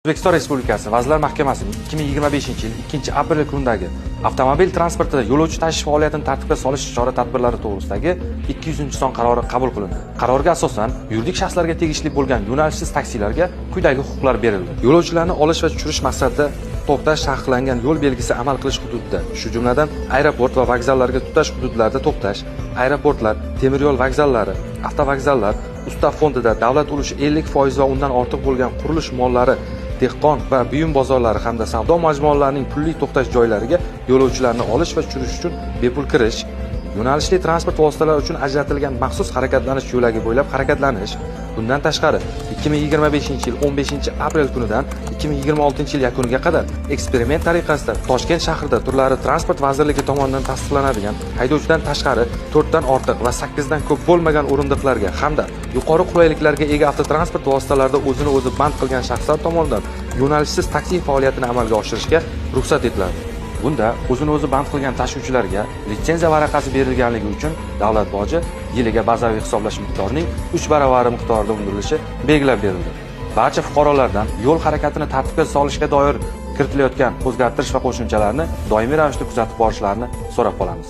O'zbekiston Respublikasi Vazirlar Mahkamasining 2025-yil 2-aprel kunidagi avtomobil transportida yo'lovchi tashish faoliyatini tartibga solish chora-tadbirlari to'g'risidagi 200-son qarori qabul qilindi. Qarorga asosan yuridik shaxslarga tegishli bo'lgan yo'nalishsiz taksilarga quyidagi huquqlar berildi. Yo'lovchilarni olish va tushirish maqsadida to'xtash taqiqlangan yo'l belgisi amal qilish hududida, shu jumladan aeroport va vokzallarga tutash hududlarida to'xtash, aeroportlar, temir yo'l vokzallari, avtovokzallar, ustav fondida davlat ulushi 50% va undan ortiq bo'lgan qurilish mollari, dehqon va buyum bozorlari hamda savdo majmualarining pulli to'xtash joylariga yo'lovchilarni olish va tushirish uchun bepul kirish, yo'nalishli transport vositalari uchun ajratilgan maxsus harakatlanish yo'lagi bo'ylab harakatlanish. Bundan tashqari 2025-yil 15-aprel kunidan 2026-yil yakuniga qadar eksperiment tariqasida Toshkent shahrida turlari transport vazirligi tomonidan tasdiqlanadigan haydovchidan tashqari 4 dan ortiq va 8 dan ko'p bo'lmagan o'rindiqlarga hamda yuqori qulayliklarga ega avtotransport vositalarida o'zini o'zi band qilgan shaxslar tomonidan yo'nalishsiz taksi faoliyatini amalga oshirishga ruxsat etiladi. Bunda o'zini o'zi band qilgan tashuvchilarga litsenziya varaqasi berilganligi uchun davlat boji yiliga bazaviy hisoblash miqdorining 3 baravari miqdorida undirilishi belgilab berildi. Barcha fuqarolardan yo'l harakatini tartibga solishga doir kiritilayotgan o'zgartirish va qo'shimchalarni doimiy ravishda kuzatib borishlarini so'rab qolamiz.